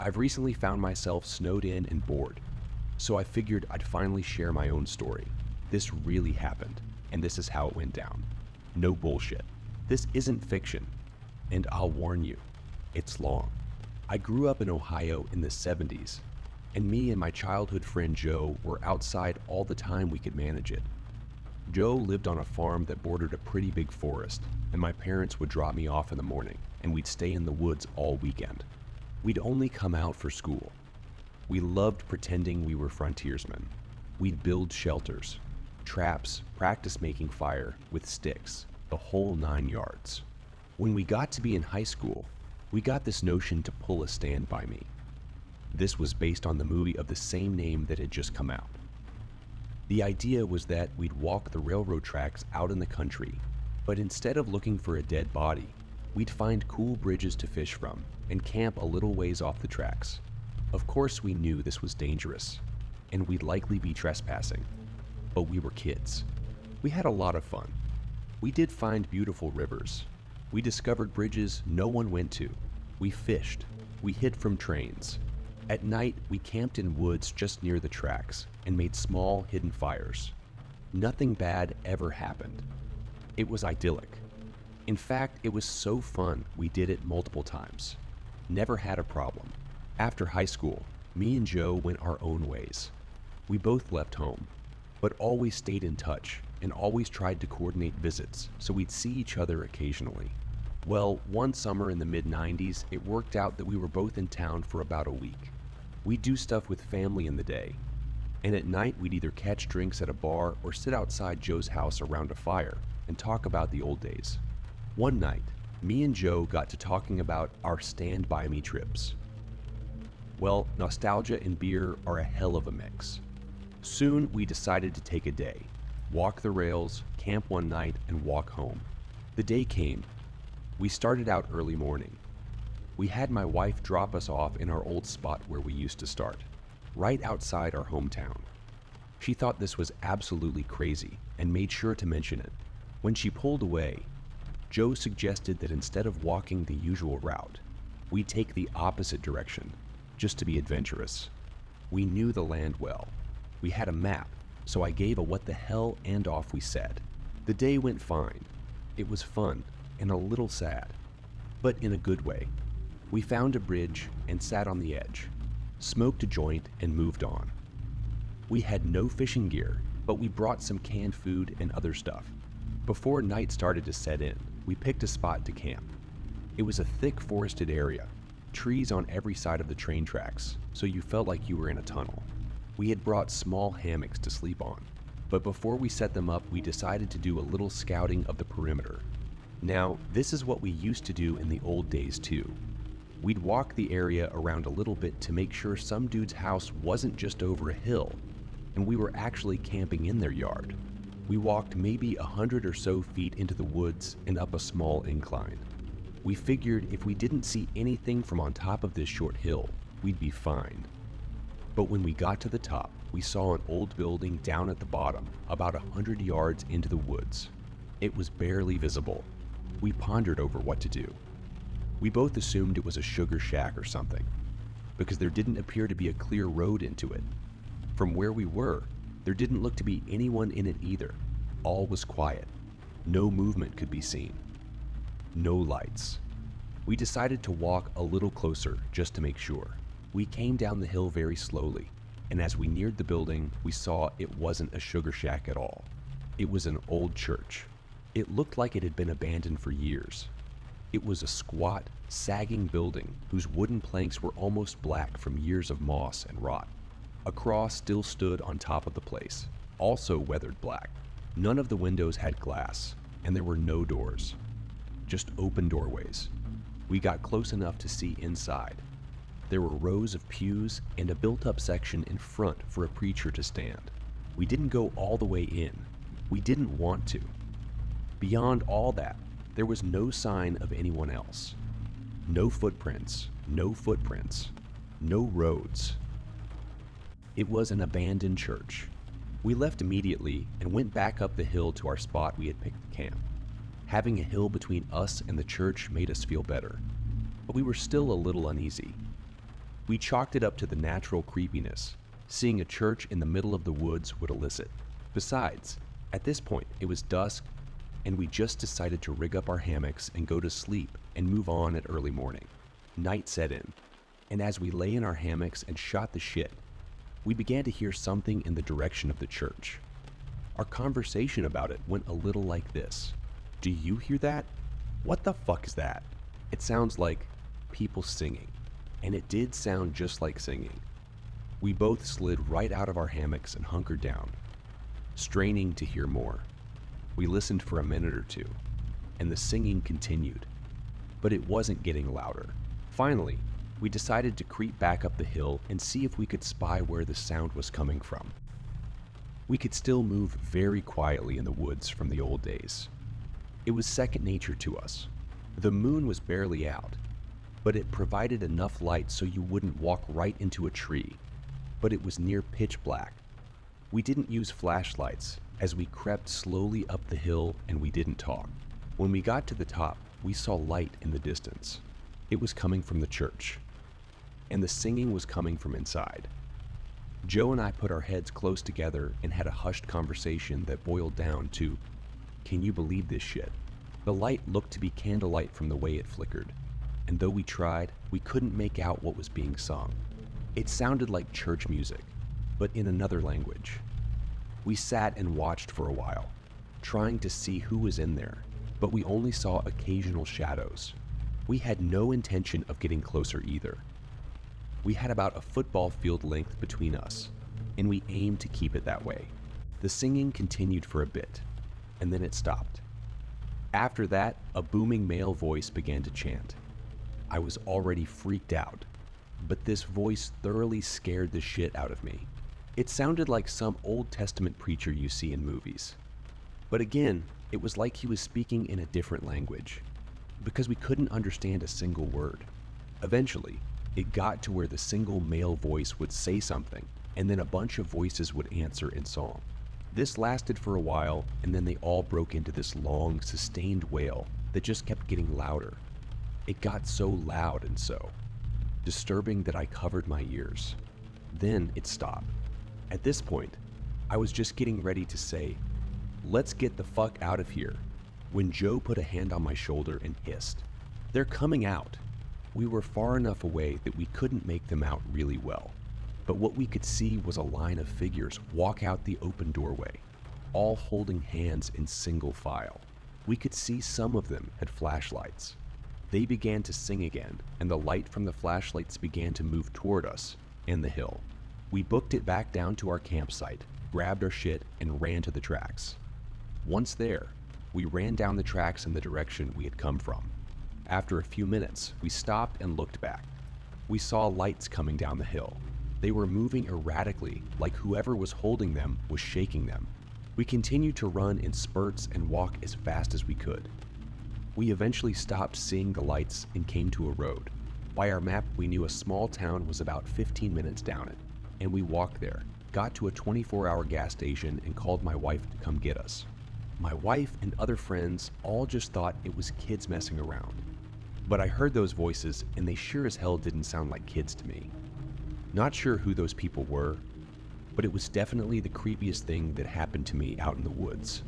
I've recently found myself snowed in and bored, so I figured I'd finally share my own story. This really happened, and this is how it went down. No bullshit. This isn't fiction, and I'll warn you, it's long. I grew up in Ohio in the 70s, and me and my childhood friend Joe were outside all the time we could manage it. Joe lived on a farm that bordered a pretty big forest, and my parents would drop me off in the morning, and we'd stay in the woods all weekend. We'd only come out for school. We loved pretending we were frontiersmen. We'd build shelters, traps, practice making fire with sticks, the whole 9 yards. When we got to be in high school, we got this notion to pull a Stand By Me. This was based on the movie of the same name that had just come out. The idea was that we'd walk the railroad tracks out in the country, but instead of looking for a dead body, we'd find cool bridges to fish from and camp a little ways off the tracks. Of course, we knew this was dangerous, and we'd likely be trespassing, but we were kids. We had a lot of fun. We did find beautiful rivers. We discovered bridges no one went to. We fished. We hid from trains. At night, we camped in woods just near the tracks and made small hidden fires. Nothing bad ever happened. It was idyllic. In fact, it was so fun we did it multiple times. Never had a problem. After high school, me and Joe went our own ways. We both left home, but always stayed in touch and always tried to coordinate visits so we'd see each other occasionally. Well, one summer in the mid-90s, it worked out that we were both in town for about a week. We'd do stuff with family in the day, and at night we'd either catch drinks at a bar or sit outside Joe's house around a fire and talk about the old days. One night, me and Joe got to talking about our Stand By Me trips. Well, nostalgia and beer are a hell of a mix. Soon we decided to take a day, walk the rails, camp one night, and walk home. The day came. We started out early morning. We had my wife drop us off in our old spot where we used to start, right outside our hometown. She thought this was absolutely crazy and made sure to mention it. When she pulled away, Joe suggested that instead of walking the usual route, we take the opposite direction, just to be adventurous. We knew the land well. We had a map, so I gave a what the hell and off we set. The day went fine. It was fun and a little sad, but in a good way. We found a bridge and sat on the edge, smoked a joint and moved on. We had no fishing gear, but we brought some canned food and other stuff. Before night started to set in, we picked a spot to camp. It was a thick forested area, trees on every side of the train tracks, so you felt like you were in a tunnel. We had brought small hammocks to sleep on, but before we set them up, we decided to do a little scouting of the perimeter. Now, this is what we used to do in the old days too. We'd walk the area around a little bit to make sure some dude's house wasn't just over a hill, and we were actually camping in their yard. We walked maybe 100 or so feet into the woods and up a small incline. We figured if we didn't see anything from on top of this short hill, we'd be fine. But when we got to the top, we saw an old building down at the bottom, about 100 yards into the woods. It was barely visible. We pondered over what to do. We both assumed it was a sugar shack or something, because there didn't appear to be a clear road into it. From where we were, there didn't look to be anyone in it either. All was quiet. No movement could be seen. No lights. We decided to walk a little closer just to make sure. We came down the hill very slowly, and as we neared the building, we saw it wasn't a sugar shack at all. It was an old church. It looked like it had been abandoned for years. It was a squat, sagging building whose wooden planks were almost black from years of moss and rot. A cross still stood on top of the place, also weathered black. None of the windows had glass, and there were no doors, just open doorways. We got close enough to see inside. There were rows of pews and a built-up section in front for a preacher to stand. We didn't go all the way in. We didn't want to. Beyond all that, there was no sign of anyone else. No footprints, no roads. It was an abandoned church. We left immediately and went back up the hill to our spot we had picked to camp. Having a hill between us and the church made us feel better, but we were still a little uneasy. We chalked it up to the natural creepiness. Seeing a church in the middle of the woods would elicit. Besides, at this point, it was dusk, and we just decided to rig up our hammocks and go to sleep and move on at early morning. Night set in, and as we lay in our hammocks and shot the shit, we began to hear something in the direction of the church. Our conversation about it went a little like this. Do you hear that? What the fuck is that? It sounds like people singing, and it did sound just like singing. We both slid right out of our hammocks and hunkered down, straining to hear more. We listened for a minute or two, and the singing continued, but it wasn't getting louder. Finally, we decided to creep back up the hill and see if we could spy where the sound was coming from. We could still move very quietly in the woods from the old days. It was second nature to us. The moon was barely out, but it provided enough light so you wouldn't walk right into a tree, but it was near pitch black. We didn't use flashlights as we crept slowly up the hill, and we didn't talk. When we got to the top, we saw light in the distance. It was coming from the church, and the singing was coming from inside. Joe and I put our heads close together and had a hushed conversation that boiled down to, can you believe this shit? The light looked to be candlelight from the way it flickered, and though we tried, we couldn't make out what was being sung. It sounded like church music, but in another language. We sat and watched for a while, trying to see who was in there, but we only saw occasional shadows. We had no intention of getting closer either. We had about a football field length between us, and we aimed to keep it that way. The singing continued for a bit, and then it stopped. After that, a booming male voice began to chant. I was already freaked out, but this voice thoroughly scared the shit out of me. It sounded like some Old Testament preacher you see in movies. But again, it was like he was speaking in a different language, because we couldn't understand a single word. Eventually, it got to where the single male voice would say something, and then a bunch of voices would answer in song. This lasted for a while, and then they all broke into this long, sustained wail that just kept getting louder. It got so loud and so disturbing that I covered my ears. Then it stopped. At this point, I was just getting ready to say, let's get the fuck out of here, when Joe put a hand on my shoulder and hissed, they're coming out. We were far enough away that we couldn't make them out really well, but what we could see was a line of figures walk out the open doorway, all holding hands in single file. We could see some of them had flashlights. They began to sing again, and the light from the flashlights began to move toward us and the hill. We booked it back down to our campsite, grabbed our shit, and ran to the tracks. Once there, we ran down the tracks in the direction we had come from. After a few minutes, we stopped and looked back. We saw lights coming down the hill. They were moving erratically, like whoever was holding them was shaking them. We continued to run in spurts and walk as fast as we could. We eventually stopped seeing the lights and came to a road. By our map, we knew a small town was about 15 minutes down it, and we walked there, got to a 24-hour gas station, and called my wife to come get us. My wife and other friends all just thought it was kids messing around. But I heard those voices, and they sure as hell didn't sound like kids to me. Not sure who those people were, but it was definitely the creepiest thing that happened to me out in the woods.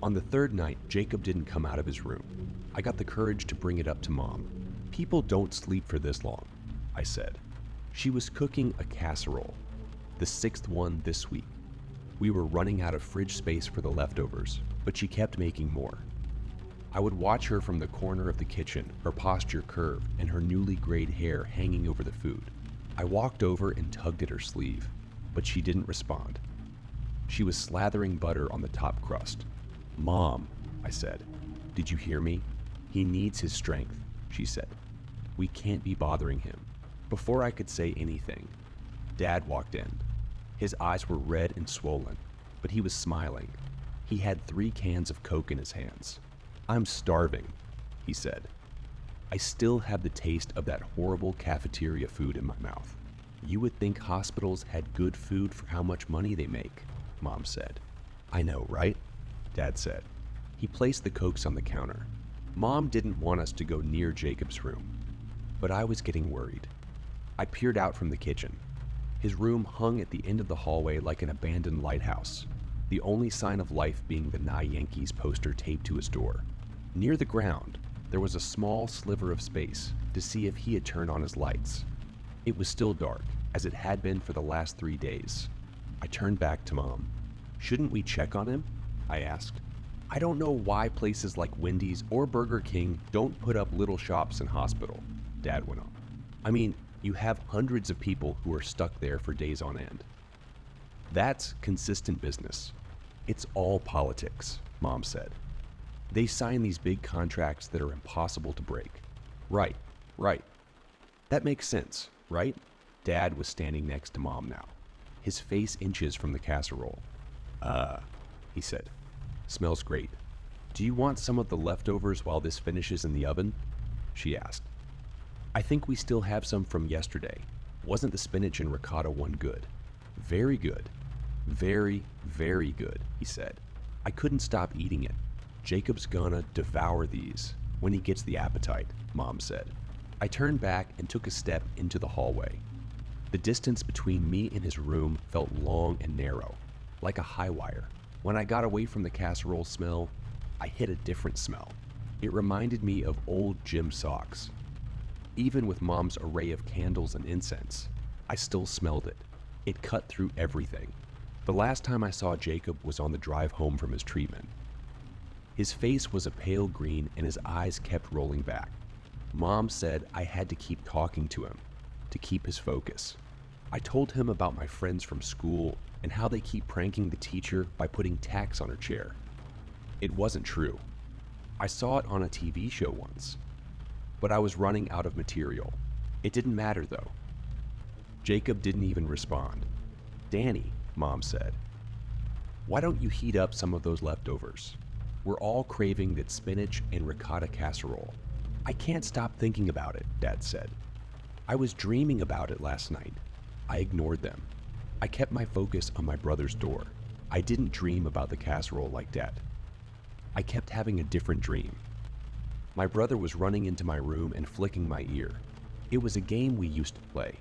On the third night, Jacob didn't come out of his room. I got the courage to bring it up to Mom. People don't sleep for this long, I said. She was cooking a casserole, the 6th one this week. We were running out of fridge space for the leftovers, but she kept making more. I would watch her from the corner of the kitchen, her posture curved and her newly grayed hair hanging over the food. I walked over and tugged at her sleeve, but she didn't respond. She was slathering butter on the top crust. Mom, I said, did you hear me? He needs his strength, she said. We can't be bothering him. Before I could say anything, Dad walked in. His eyes were red and swollen, but he was smiling. He had 3 cans of Coke in his hands. I'm starving, he said. I still have the taste of that horrible cafeteria food in my mouth. You would think hospitals had good food for how much money they make, Mom said. I know, right? Dad said. He placed the Cokes on the counter. Mom didn't want us to go near Jacob's room, but I was getting worried. I peered out from the kitchen. His room hung at the end of the hallway like an abandoned lighthouse, the only sign of life being the Nye Yankees poster taped to his door. Near the ground, there was a small sliver of space to see if he had turned on his lights. It was still dark, as it had been for the last 3 days. I turned back to Mom. "Shouldn't we check on him?" I asked. "I don't know why places like Wendy's or Burger King don't put up little shops in hospital," Dad went on. "I mean, you have hundreds of people who are stuck there for days on end." "That's consistent business. It's all politics," Mom said. "They sign these big contracts that are impossible to break." Right. That makes sense, right?" Dad was standing next to Mom now, his face inches from the casserole. He said. "Smells great. Do you want some of the leftovers while this finishes in the oven?" she asked. "I think we still have some from yesterday. Wasn't the spinach and ricotta one good?" "Very good. Very, very good," he said. "I couldn't stop eating it. Jacob's gonna devour these when he gets the appetite," Mom said. I turned back and took a step into the hallway. The distance between me and his room felt long and narrow, like a high wire. When I got away from the casserole smell, I hit a different smell. It reminded me of old gym socks. Even with Mom's array of candles and incense, I still smelled it. It cut through everything. The last time I saw Jacob was on the drive home from his treatment. His face was a pale green and his eyes kept rolling back. Mom said I had to keep talking to him, to keep his focus. I told him about my friends from school and how they keep pranking the teacher by putting tacks on her chair. It wasn't true. I saw it on a TV show once, but I was running out of material. It didn't matter though. Jacob didn't even respond. "Danny," Mom said, "why don't you heat up some of those leftovers? We're all craving that spinach and ricotta casserole." "I can't stop thinking about it," Dad said. "I was dreaming about it last night." I ignored them. I kept my focus on my brother's door. I didn't dream about the casserole like Dad. I kept having a different dream. My brother was running into my room and flicking my ear. It was a game we used to play.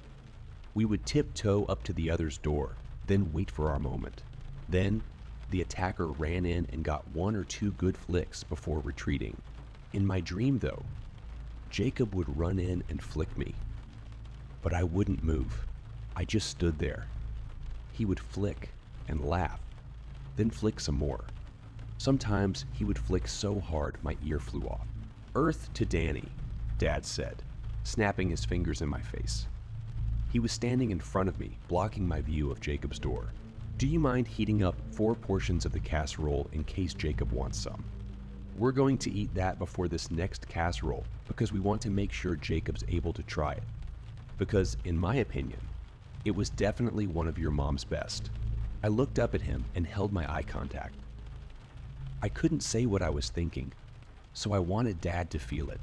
We would tiptoe up to the other's door, then wait for our moment. Then, the attacker ran in and got 1 or 2 good flicks before retreating. In my dream, though, Jacob would run in and flick me. But I wouldn't move. I just stood there. He would flick and laugh, then flick some more. Sometimes he would flick so hard my ear flew off. "Earth to Danny," Dad said, snapping his fingers in my face. He was standing in front of me, blocking my view of Jacob's door. "Do you mind heating up 4 portions of the casserole in case Jacob wants some? We're going to eat that before this next casserole because we want to make sure Jacob's able to try it. Because, in my opinion, it was definitely one of your mom's best." I looked up at him and held my eye contact. I couldn't say what I was thinking, so I wanted Dad to feel it.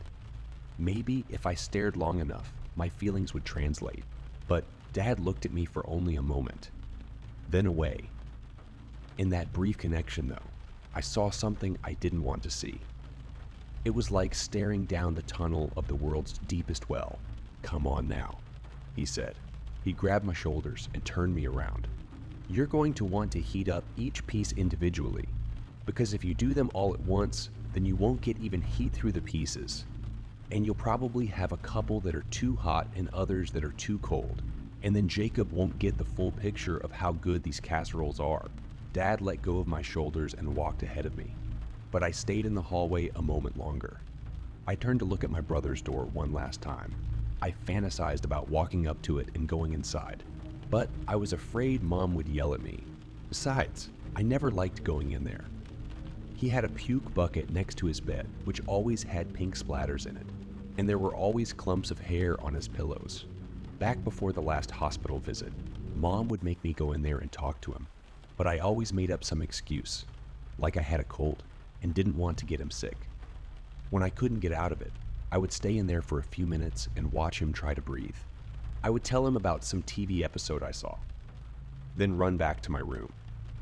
Maybe if I stared long enough, my feelings would translate. But Dad looked at me for only a moment, then away. In that brief connection, though, I saw something I didn't want to see. It was like staring down the tunnel of the world's deepest well. "Come on now," he said. He grabbed my shoulders and turned me around. "You're going to want to heat up each piece individually, because if you do them all at once, then you won't get even heat through the pieces. And you'll probably have a couple that are too hot and others that are too cold. And then Jacob won't get the full picture of how good these casseroles are." Dad let go of my shoulders and walked ahead of me, but I stayed in the hallway a moment longer. I turned to look at my brother's door one last time. I fantasized about walking up to it and going inside, but I was afraid Mom would yell at me. Besides, I never liked going in there. He had a puke bucket next to his bed, which always had pink splatters in it, and there were always clumps of hair on his pillows. Back before the last hospital visit, Mom would make me go in there and talk to him, but I always made up some excuse, like I had a cold and didn't want to get him sick. When I couldn't get out of it, I would stay in there for a few minutes and watch him try to breathe. I would tell him about some TV episode I saw, then run back to my room.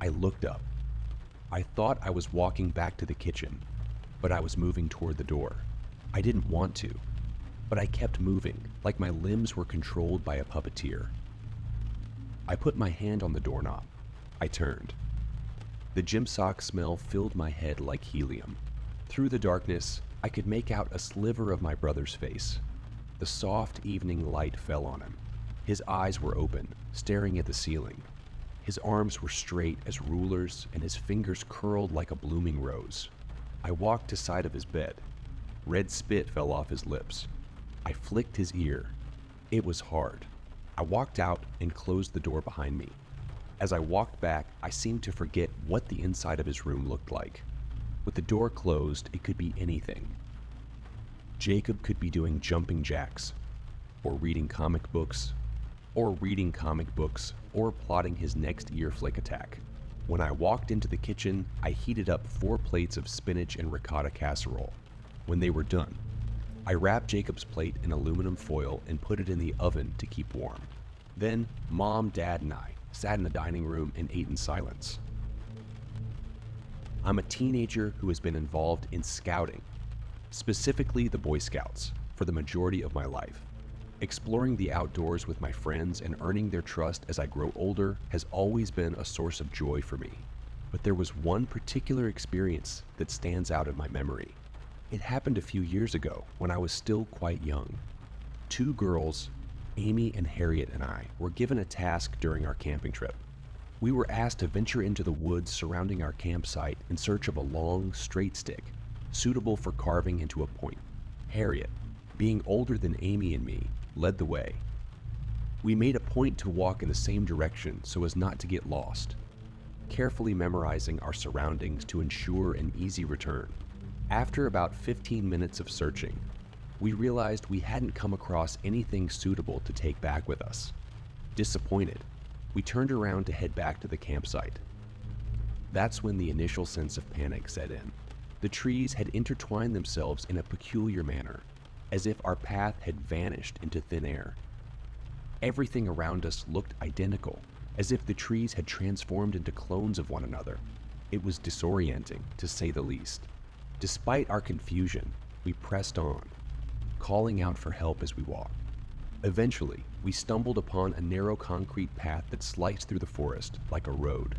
I looked up. I thought I was walking back to the kitchen, but I was moving toward the door. I didn't want to, but I kept moving, like my limbs were controlled by a puppeteer. I put my hand on the doorknob. I turned. The gym sock smell filled my head like helium. Through the darkness, I could make out a sliver of my brother's face. The soft evening light fell on him. His eyes were open, staring at the ceiling. His arms were straight as rulers and his fingers curled like a blooming rose. I walked to the side of his bed. Red spit fell off his lips. I flicked his ear. It was hard. I walked out and closed the door behind me. As I walked back, I seemed to forget what the inside of his room looked like. With the door closed, it could be anything. Jacob could be doing jumping jacks, or reading comic books, or plotting his next ear flick attack. When I walked into the kitchen, I heated up 4 plates of spinach and ricotta casserole. When they were done, I wrapped Jacob's plate in aluminum foil and put it in the oven to keep warm. Then, Mom, Dad, and I sat in the dining room and ate in silence. I'm a teenager who has been involved in scouting, specifically the Boy Scouts, for the majority of my life. Exploring the outdoors with my friends and earning their trust as I grow older has always been a source of joy for me. But there was one particular experience that stands out in my memory. It happened a few years ago when I was still quite young. 2 girls, Amy and Harriet, and I were given a task during our camping trip. We were asked to venture into the woods surrounding our campsite in search of a long, straight stick, suitable for carving into a point. Harriet, being older than Amy and me, led the way. We made a point to walk in the same direction so as not to get lost, carefully memorizing our surroundings to ensure an easy return. After about 15 minutes of searching, we realized we hadn't come across anything suitable to take back with us. Disappointed, we turned around to head back to the campsite. That's when the initial sense of panic set in. The trees had intertwined themselves in a peculiar manner, as if our path had vanished into thin air. Everything around us looked identical, as if the trees had transformed into clones of one another. It was disorienting, to say the least. Despite our confusion, we pressed on, calling out for help as we walked. Eventually, we stumbled upon a narrow concrete path that sliced through the forest like a road.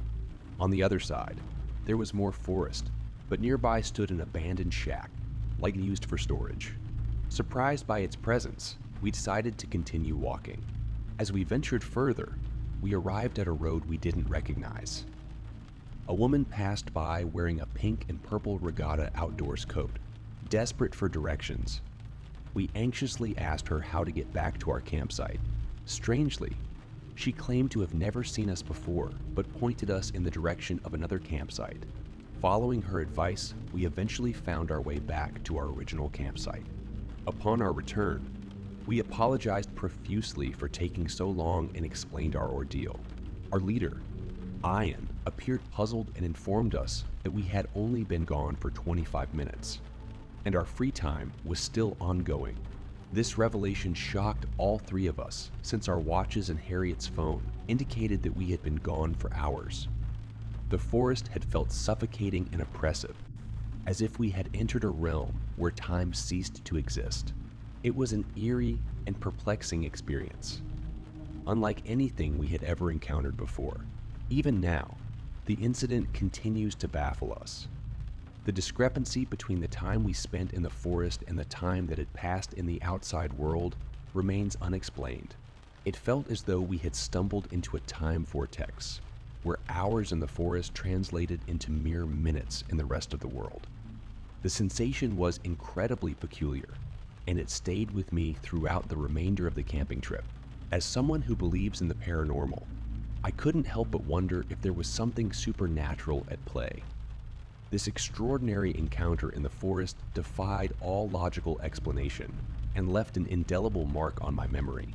On the other side, there was more forest, but nearby stood an abandoned shack, likely used for storage. Surprised by its presence, we decided to continue walking. As we ventured further, we arrived at a road we didn't recognize. A woman passed by wearing a pink and purple regatta outdoors coat, desperate for directions. We anxiously asked her how to get back to our campsite. Strangely, she claimed to have never seen us before, but pointed us in the direction of another campsite. Following her advice, we eventually found our way back to our original campsite. Upon our return, we apologized profusely for taking so long and explained our ordeal. Our leader, Ian, appeared puzzled and informed us that we had only been gone for 25 minutes, and our free time was still ongoing. This revelation shocked all 3 of us, since our watches and Harriet's phone indicated that we had been gone for hours. The forest had felt suffocating and oppressive, as if we had entered a realm where time ceased to exist. It was an eerie and perplexing experience, unlike anything we had ever encountered before. Even now, the incident continues to baffle us. The discrepancy between the time we spent in the forest and the time that had passed in the outside world remains unexplained. It felt as though we had stumbled into a time vortex, where hours in the forest translated into mere minutes in the rest of the world. The sensation was incredibly peculiar, and it stayed with me throughout the remainder of the camping trip. As someone who believes in the paranormal, I couldn't help but wonder if there was something supernatural at play. This extraordinary encounter in the forest defied all logical explanation and left an indelible mark on my memory.